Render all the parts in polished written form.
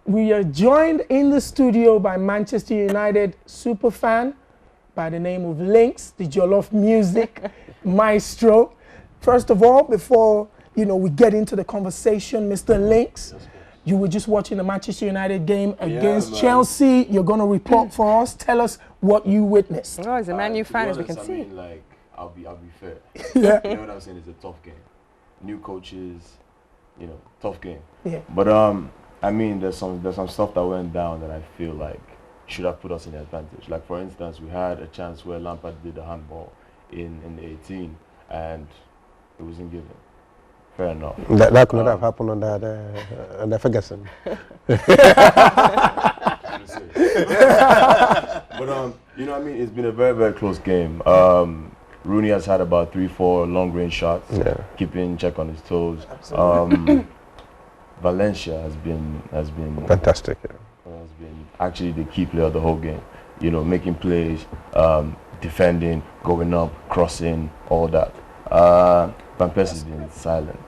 We are joined in the studio by Manchester United superfan by the name of Lynxxx, the Jollof Music maestro. First of all, before we get into the conversation, Mr. Lynxxx, you were just watching the Manchester United game against Chelsea. You're going to report for us. Tell us what you witnessed. Oh, as a Man U fan, as we can see. I mean, like, I'll be fair. Yeah. You know what I'm saying? It's a tough game. New coaches, tough game. Yeah. But I mean, there's some stuff that went down that I feel like should have put us in the advantage. Like, for instance, we had a chance where Lampard did a handball in the 18, and it wasn't given. Fair enough. That could not have happened under Ferguson. But you know what I mean? It's been a very, very close game. Rooney has had about 3-4 long-range shots, keeping check on his toes. Valencia has been Fantastic. Yeah. Has been actually the key player of the whole game. Making plays, defending, going up, crossing, all that. Van Persie's been silent.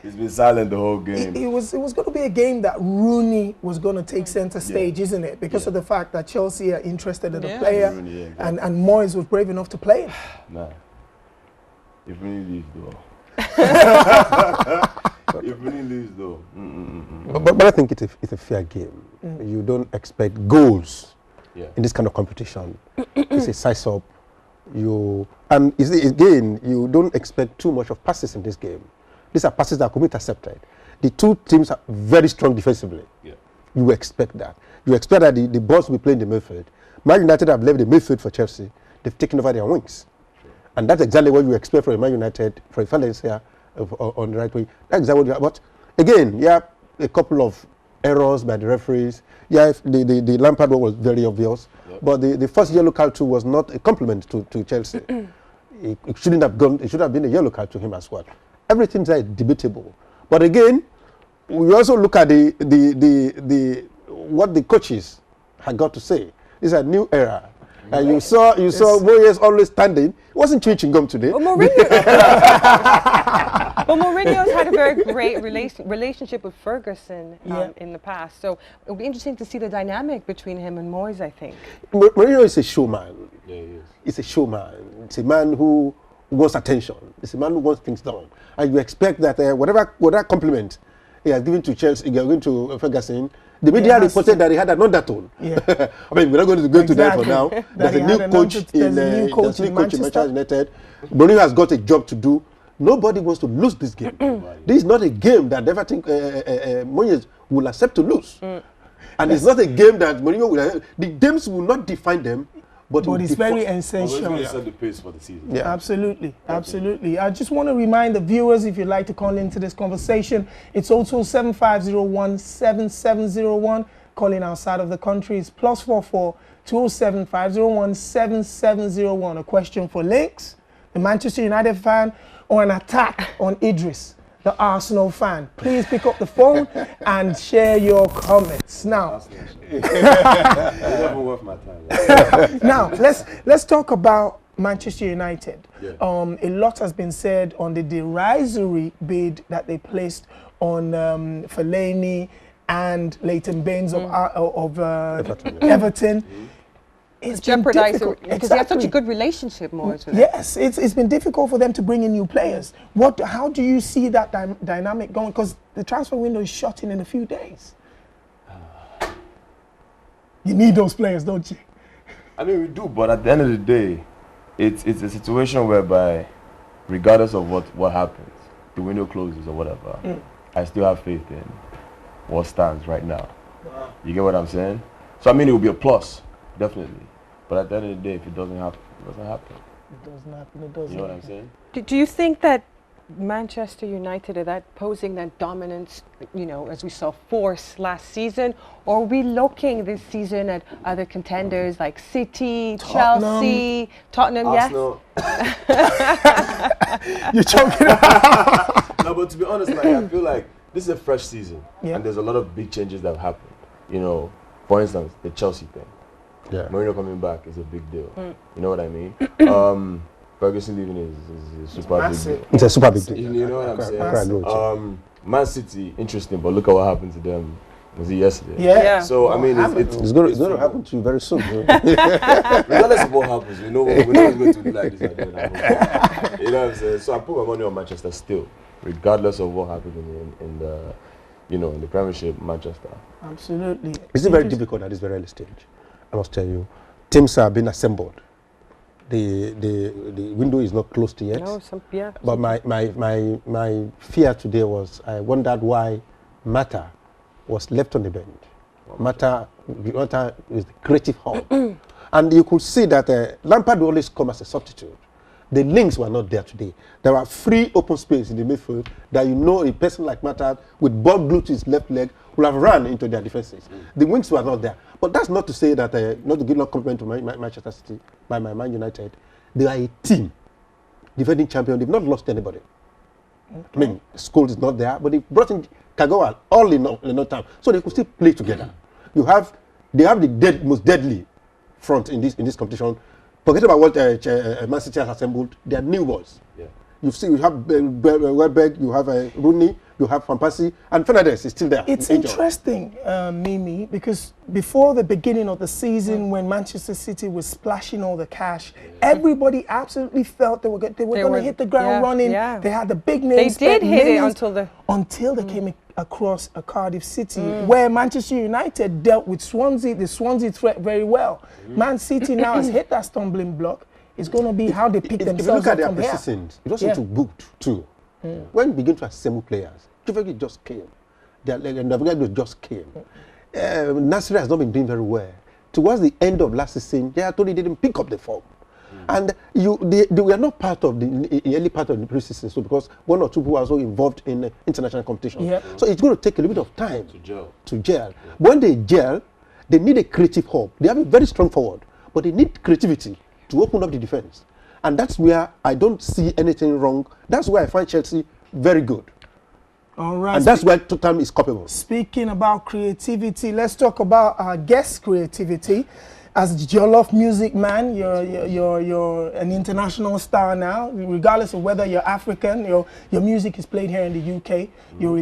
He's been silent the whole game. It was going to be a game that Rooney was going to take center stage, isn't it? Because of the fact that Chelsea are interested in the player, Rooney, exactly. and Moyes was brave enough to play him. Nah. If Rooney leaves, though. If Rooney leaves, though. But I think it's a fair game. You don't expect goals in this kind of competition. It's a size-up. You don't expect too much of passes in this game. These are passes that could be intercepted. The two teams are very strong defensively. Yeah. You expect that. You expect that the balls will be playing the midfield. Man United have left the midfield for Chelsea. They've taken over their wings. Sure. And that's exactly what you expect from Man United, from Valencia on the right wing. That's exactly what you But again, a couple of errors by the referees. The Lampard one was very obvious. Yep. But the first yellow card too was not a compliment to Chelsea. It shouldn't have gone. It should have been a yellow card to him as well. Everything's debatable. But again, we also look at what the coaches had got to say. It's a new era. And you saw Moyes always standing. It wasn't chewing gum today. Well, Mourinho's had a very great relationship with Ferguson in the past. So it'll be interesting to see the dynamic between him and Moyes, I think. Mourinho is a showman. Yeah, he is. He's a showman. It's a man who wants attention. It's a man who wants things done. And you expect that whatever compliment he has given to Chelsea, given to Ferguson, the media reported that he had an undertone. Yeah. I mean, we're not going to go into that for now. There's a new coach in Manchester United. Mourinho has got a job to do. Nobody wants to lose this game. This is not a game that I ever think Moyes will accept to lose. And it's not a game that Mourinho will. The games will not define them. But it's very essential. It's set the pace for the season. Yeah, absolutely. I just want to remind the viewers, if you'd like to call into this conversation, it's also 7501-7701. Calling outside of the country is +44 207 501 7701. A question for Lynxxx, the Manchester United fan, or an attack on Idris, the Arsenal fan. Please pick up the phone and share your comments. Now, worth my time. now let's talk about Manchester United. Yeah. A lot has been said on the derisory bid that they placed on Fellaini and Leighton Baines of Everton. It's jeopardized because they have such a good relationship, Moyes, with Yes, it's been difficult for them to bring in new players. How do you see that dynamic going? Because the transfer window is shutting in a few days. You need those players, don't you? I mean, we do, but at the end of the day, it's a situation whereby, regardless of what happens, the window closes or whatever, I still have faith in what stands right now. Wow. You get what I'm saying? So I mean, it will be a plus, definitely. But at the end of the day, if it doesn't happen, it doesn't happen. It doesn't happen. It doesn't. You know what I'm saying? Do you think that Manchester United are posing that dominance, as we saw, force last season, or are we looking this season at other contenders like City, Chelsea, Tottenham? Arsenal. Yes. You're choking. No, but to be honest, I feel like this is a fresh season, and there's a lot of big changes that have happened. For instance, the Chelsea thing. Yeah. Mourinho coming back is a big deal. You know what I mean? Ferguson leaving is a super big deal. It's a super big deal. You know what I'm saying? Man City, interesting, but look at what happened to them Was it yesterday? Yeah. So I mean, It's going to happen to you very soon. regardless of what happens, we know it's going to be like this. You know what I'm saying? So I put my money on Manchester still, regardless of what happens in the, in the Premiership, Manchester. Absolutely. It's very difficult at this very early stage. I must tell you, teams are being assembled. The window is not closed yet. No, But my fear today was I wondered why Mata was left on the bench. Mata is the creative hub. And you could see that Lampard will always come as a substitute. The Lynxxx were not there today. There were free open space in the midfield that a person like Mata with ball glued to his left leg will have run into their defenses. The wings were not there. But that's not to say that, not to give no compliment to Manchester City by my Man United. They are a team, defending champion. They've not lost anybody. Okay. I mean, Scholes is not there, but they brought in Kagawa all in no time, so they could still play together. They have the most deadly front in this competition. Forget about what Man City has assembled. They are new boys. Yeah. You have Welbeck, you have Rooney, you have Van Persie, and Fernandes is still there. It's interesting, Mimi, because before the beginning of the season, when Manchester City was splashing all the cash, everybody absolutely felt they were going to hit the ground running. Yeah. They had the big names. They did hit it until they came across a Cardiff City, where Manchester United dealt with the Swansea threat very well. Man City now has hit that stumbling block. It's going to be how they pick themselves up from here. If you look at their persistence, you just need to book too. When you begin to assemble players, Juventus just came. The just came. Nasri has not been doing very well. Towards the end of last season, they actually didn't pick up the form. And they were not part of the early part of the preseason, so because one or two people are also involved in international competition. Yeah. So it's going to take a little bit of time to gel. Yeah. When they gel, they need a creative hub. They have a very strong forward, but they need creativity to open up the defense. And that's where I don't see anything wrong. That's where I find Chelsea very good. All right. And that's where Tottenham is culpable. Speaking about creativity, let's talk about our guest creativity. As Jollof music man, you're an international star now. Regardless of whether you're African, your music is played here in the UK. You've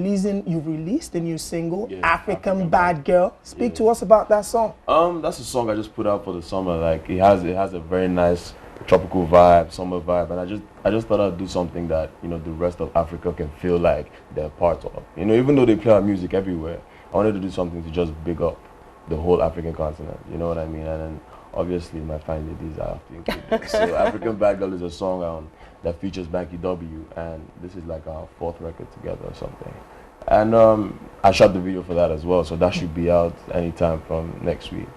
released a new single, African Bad Girl. Speak to us about that song. That's a song I just put out for the summer. Like it has a very nice tropical vibe, summer vibe, and I just thought I'd do something that the rest of Africa can feel like they're part of. Even though they play our music everywhere, I wanted to do something to just big up the whole African continent, you know what I mean? And then obviously my fine ladies I have to include them. So African Bad Girl is a song that features Banky W, and this is like our 4th record together or something. And I shot the video for that as well, so that should be out anytime from next week.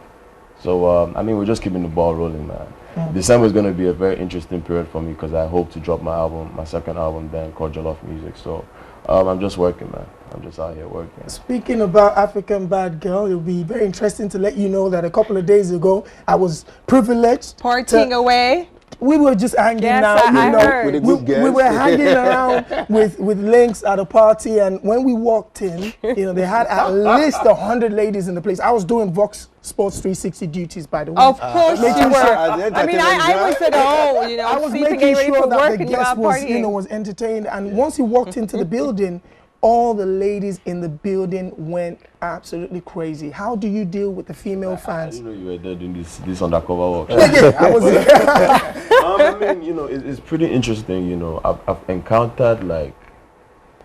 So I mean, we're just keeping the ball rolling, man. December is going to be a very interesting period for me because I hope to drop my second album then called Jollof Music. So I'm just working, man. I'm just out here working. Speaking about African Bad Girl, it'll be very interesting to let you know that a couple of days ago, I was privileged. Partying away. We were just hanging out, heard. We were hanging around with Lynxxx at a party, and when we walked in, they had at least 100 ladies in the place. I was doing Vox Sports 360 duties, by the way. Of course you were. I mean, I was at home, I was making sure that the guest was entertained, and once he walked into the building, all the ladies in the building went absolutely crazy. How do you deal with the female fans? I didn't know you were there doing this undercover work. I was there. I mean, it's pretty interesting. I've encountered like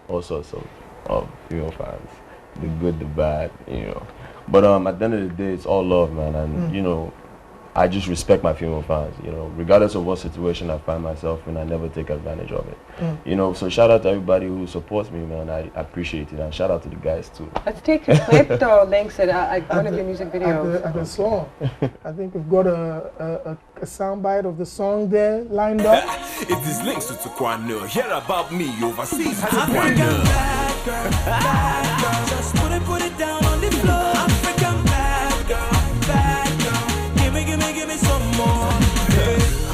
all sorts of female fans, the good, the bad. But at the end of the day, it's all love, man. And I just respect my female fans. Regardless of what situation I find myself in, I never take advantage of it. So shout out to everybody who supports me, man. I appreciate it, and shout out to the guys too. Let's take a clip though, Lynxxx, at one of your music videos. At the song. I think we've got a soundbite of the song there lined up. It is Lynxxx to Kwana. Hear about me overseas. African bad girl, bad girl. Just put it down on the floor. African bad girl, give me some more.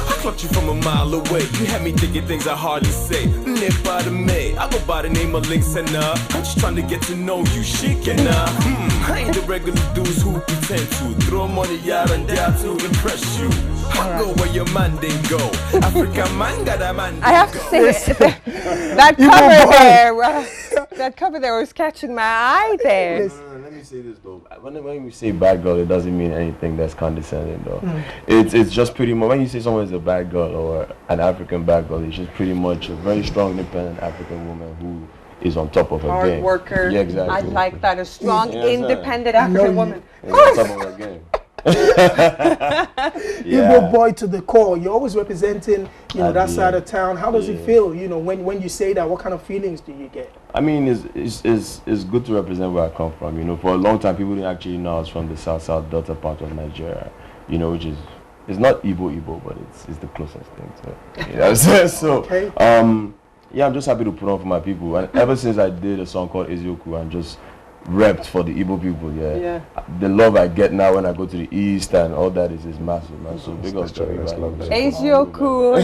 I clocked you from a mile away. You had me thinking things I hardly say. Live by the May. I go by the name of Lynxxx and I'm just trying to get to know you, chic and I ain't the regular dudes who pretend to throw money out and there to impress you. I go where your man didn't go. African man got a man. I have to say that cover there. that cover there was catching my eye there. No, let me say this though. When we say bad girl, it doesn't mean anything that's condescending though. It's just pretty much, when you say someone is a bad girl or an African bad girl, it's just pretty much a very strong, independent African woman who is on top of her Hard game. worker. Yeah, exactly. I like that. A strong, Yeah, independent I know African you. woman. Is on top of her game. Igbo boy to the core. You're always representing, that side of town. How does it Yeah. feel, when you say that? What kind of feelings do you get? I mean, it's good to represent where I come from. For a long time, people didn't actually know I was from the South Delta part of Nigeria. Which is, it's not Igbo, but it's the closest thing to it. So, Okay. I'm just happy to put on for my people. And ever since I did a song called Ezioku and just repped for the Igbo people, the love I get now when I go to the East and all that is massive, man. So big up to everybody. Ezioku.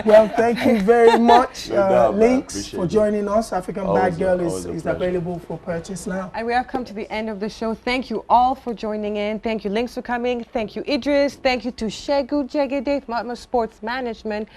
Well, thank you very much, No doubt, man. Lynxxx, Appreciate for it. joining us. African Always Bad Girl always a is pleasure. available for purchase now. And we have come to the end of the show. Thank you all for joining in. Thank you, Lynxxx, for coming. Thank you, Idris. Thank you to Shegu Jegede from Utmost Sports Management